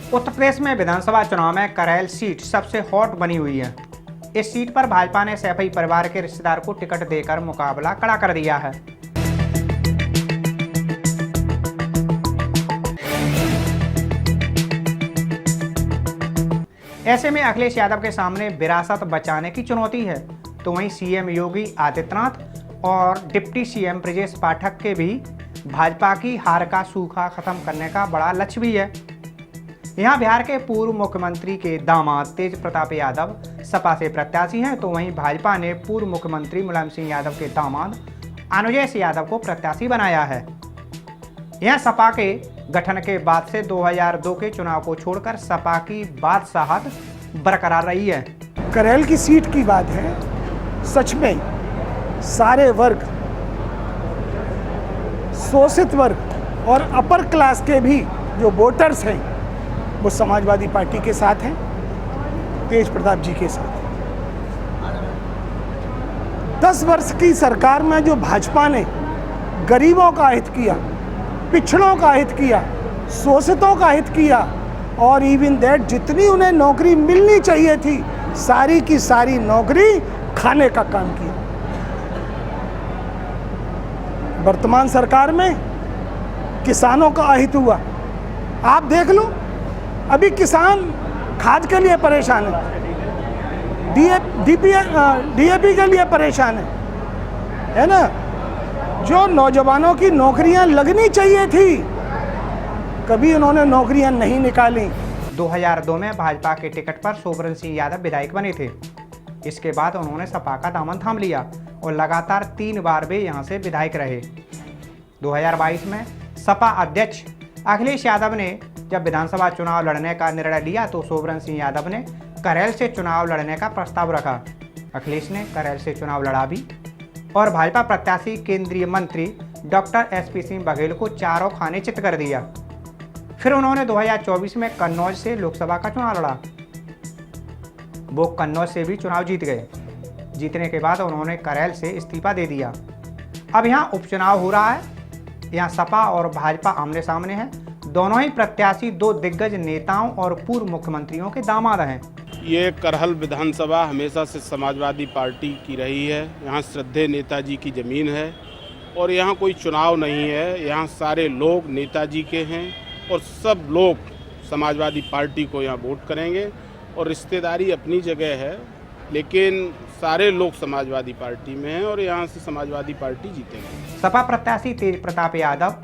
उत्तर प्रदेश में विधानसभा चुनाव में करैल सीट सबसे हॉट बनी हुई है। इस सीट पर भाजपा ने सैफई परिवार के रिश्तेदार को टिकट देकर मुकाबला खड़ा कर दिया है। ऐसे में अखिलेश यादव के सामने विरासत बचाने की चुनौती है, तो वहीं सीएम योगी आदित्यनाथ और डिप्टी सीएम ब्रजेश पाठक के भी भाजपा की हार का सूखा खत्म करने का बड़ा लक्ष्य भी है। यहाँ बिहार के पूर्व मुख्यमंत्री के दामाद तेज प्रताप यादव सपा से प्रत्याशी हैं, तो वहीं भाजपा ने पूर्व मुख्यमंत्री मुलायम सिंह यादव के दामाद अनुजय सिंह यादव को प्रत्याशी बनाया है। यह सपा के गठन के बाद से 2002 के चुनाव को छोड़कर सपा की बादशाहत बरकरार रही है। करैल की सीट की बात है, सच में सारे वर्ग, शोषित वर्ग और अपर क्लास के भी जो वोटर्स हैं वो समाजवादी पार्टी के साथ हैं, तेज प्रताप जी के साथ। 10 वर्ष की सरकार में जो भाजपा ने गरीबों का हित किया, पिछड़ों का हित किया, शोषितों का हित किया और इवन दैट जितनी उन्हें नौकरी मिलनी चाहिए थी सारी की सारी नौकरी खाने का काम किया। वर्तमान सरकार में किसानों का अहित हुआ। आप देख लो, अभी किसान खाद के लिए परेशान है, डीएपी के लिए परेशान है ना। जो नौजवानों की नौकरियां लगनी चाहिए थी, कभी उन्होंने नौकरियां नहीं निकाली। 2002 में भाजपा के टिकट पर सोबरन सिंह यादव विधायक बने थे। इसके बाद उन्होंने सपा का दामन थाम लिया और लगातार 3 बार वे यहां से विधायक रहे। 2022 में सपा अध्यक्ष अखिलेश यादव ने जब विधानसभा चुनाव लड़ने का निर्णय लिया तो सोबरन सिंह यादव ने करैल से चुनाव लड़ने का प्रस्ताव रखा। अखिलेश ने करैल से चुनाव लड़ा भी और भाजपा प्रत्याशी केंद्रीय मंत्री डॉक्टर एसपी सिंह बघेल को चारों खाने चित कर दिया। फिर उन्होंने 2024 में कन्नौज से लोकसभा का चुनाव लड़ा। वो कन्नौज से भी चुनाव जीत गए। जीतने के बाद उन्होंने करैल से इस्तीफा दे दिया। अब यहाँ उपचुनाव हो रहा है। यहाँ सपा और भाजपा आमने सामने हैं। दोनों ही प्रत्याशी 2 दिग्गज नेताओं और पूर्व मुख्यमंत्रियों के दामाद हैं। ये करहल विधानसभा हमेशा से समाजवादी पार्टी की रही है। यहाँ श्रद्धेय नेताजी की ज़मीन है और यहाँ कोई चुनाव नहीं है। यहाँ सारे लोग नेताजी के हैं और सब लोग समाजवादी पार्टी को यहाँ वोट करेंगे और रिश्तेदारी अपनी जगह है, लेकिन सारे लोग समाजवादी पार्टी में हैं और यहाँ से समाजवादी पार्टी जीतेंगे। सपा प्रत्याशी तेज प्रताप यादव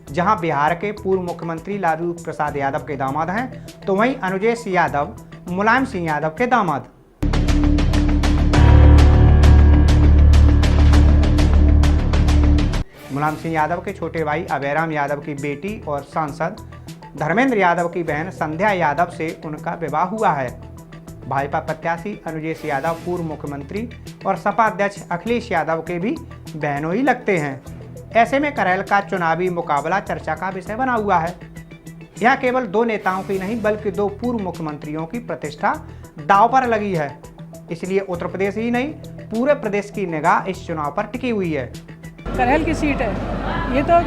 जहां बिहार के पूर्व मुख्यमंत्री लालू प्रसाद यादव के दामाद हैं, तो वहीं अनुजय सिंह यादव मुलायम सिंह यादव के दामाद। मुलायम सिंह यादव के छोटे भाई अभयराम यादव की बेटी और सांसद धर्मेंद्र यादव की बहन संध्या यादव से उनका विवाह हुआ है। भाजपा प्रत्याशी अनुजय सिंह यादव पूर्व मुख्यमंत्री और सपा अध्यक्ष अखिलेश यादव के भी बहनों ही लगते हैं। ऐसे में करैल का चुनावी मुकाबला चर्चा का विषय बना हुआ है। यह केवल 2 नेताओं की नहीं बल्कि 2 पूर्व मुख्यमंत्रियों की प्रतिष्ठा दांव पर लगी है। इसलिए उत्तर प्रदेश ही नहीं पूरे प्रदेश की निगाह इस चुनाव पर टिकी हुई है। करैल की सीट है, ये तो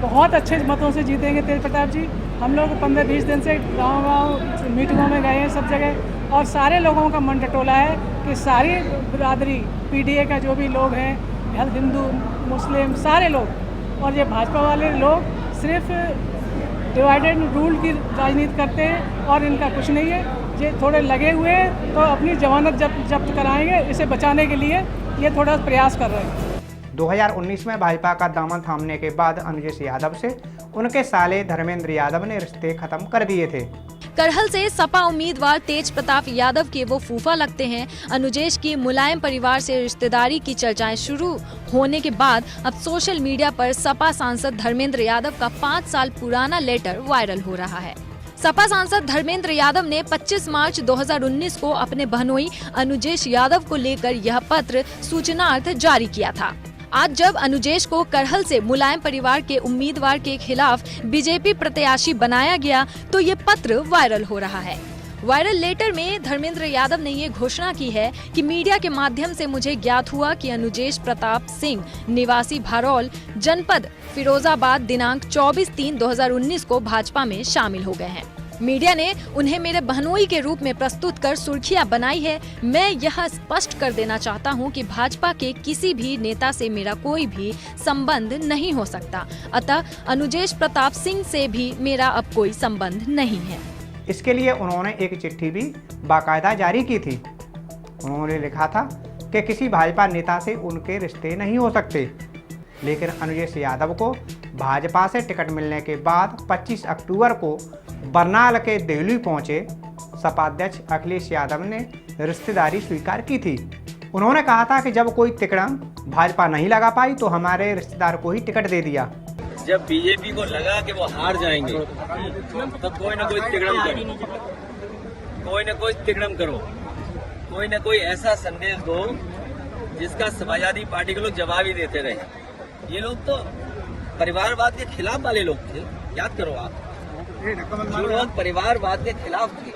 बहुत अच्छे मतों से जीतेंगे तेज प्रताप जी। हम लोग 15-20 दिन से गांव-गांव मीटिंगों में गए हैं सब जगह और सारे लोगों का मन टटोला है कि सारी बिरादरी पीडीए का जो भी लोग हैं, हिंदू मुस्लिम सारे लोग और ये भाजपा वाले लोग सिर्फ डिवाइड एंड रूल की राजनीति करते हैं और इनका कुछ नहीं है। ये थोड़े लगे हुए हैं तो अपनी जमानत जब्त कराएंगे, इसे बचाने के लिए ये थोड़ा प्रयास कर रहे हैं। 2019 में भाजपा का दामन थामने के बाद अनुजय सिंह यादव से उनके साले धर्मेंद्र यादव ने रिश्ते खत्म कर दिए थे। करहल से सपा उम्मीदवार तेज प्रताप यादव के वो फूफा लगते हैं। अनुजेश की मुलायम परिवार से रिश्तेदारी की चर्चाएं शुरू होने के बाद अब सोशल मीडिया पर सपा सांसद धर्मेंद्र यादव का 5 साल पुराना लेटर वायरल हो रहा है। सपा सांसद धर्मेंद्र यादव ने 25 मार्च 2019 को अपने बहनोई अनुजेश यादव को लेकर यह पत्र सूचनार्थ जारी किया था। आज जब अनुजेश को करहल से मुलायम परिवार के उम्मीदवार के खिलाफ बीजेपी प्रत्याशी बनाया गया तो ये पत्र वायरल हो रहा है। वायरल लेटर में धर्मेंद्र यादव ने ये घोषणा की है कि मीडिया के माध्यम से मुझे ज्ञात हुआ कि अनुजेश प्रताप सिंह निवासी भरौल जनपद फिरोजाबाद दिनांक 24/3/2019 को भाजपा में शामिल हो गए हैं। मीडिया ने उन्हें मेरे बहनोई के रूप में प्रस्तुत कर सुर्खियां बनाई है। मैं यह स्पष्ट कर देना चाहता हूं कि भाजपा के किसी भी नेता से मेरा कोई भी संबंध नहीं हो सकता। अतः अनुजेश प्रताप सिंह से भी मेरा अब कोई संबंध नहीं है। इसके लिए उन्होंने एक चिट्ठी भी बाकायदा जारी की थी। उन्होंने लिखा था कि किसी भाजपा नेता से उनके रिश्ते नहीं हो सकते। लेकिन अनुजेश यादव को भाजपा से टिकट मिलने के बाद 25 अक्टूबर को बरनाल के देहली पहुंचे सपा अध्यक्ष अखिलेश यादव ने रिश्तेदारी स्वीकार की थी। उन्होंने कहा था कि जब कोई तिकड़म भाजपा नहीं लगा पाई तो हमारे रिश्तेदार को ही टिकट दे दिया। जब बीजेपी को लगा कि वो हार जाएंगे तब कोई ना कोई तिकड़म करो, कोई ना कोई तिकड़म करो, कोई ना कोई ऐसा संदेश दो जिसका समाजवादी पार्टी के लोग जवाब ही देते रहे। ये लोग तो परिवारवाद के खिलाफ वाले लोग थे, याद करो आप। जो लोग परिवारवाद के खिलाफ थे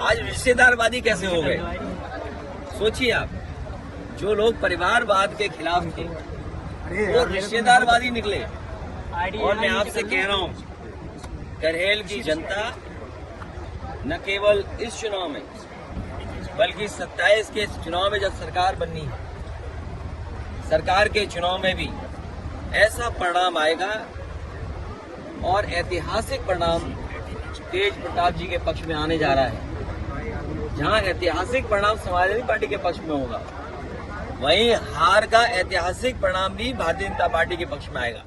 आज रिश्तेदारवादी कैसे हो गए, सोचिए आप। जो लोग परिवारवाद के खिलाफ थे वो रिश्तेदारवादी निकले। और मैं आपसे कह रहा हूं, करहेल की जनता न केवल इस चुनाव में बल्कि 27 के चुनाव में जब सरकार बननी है, सरकार के चुनाव में भी ऐसा परिणाम आएगा और ऐतिहासिक परिणाम तेज प्रताप जी के पक्ष में आने जा रहा है। जहां ऐतिहासिक परिणाम समाजवादी पार्टी के पक्ष में होगा, वहीं हार का ऐतिहासिक परिणाम भी भारतीय जनता पार्टी के पक्ष में आएगा।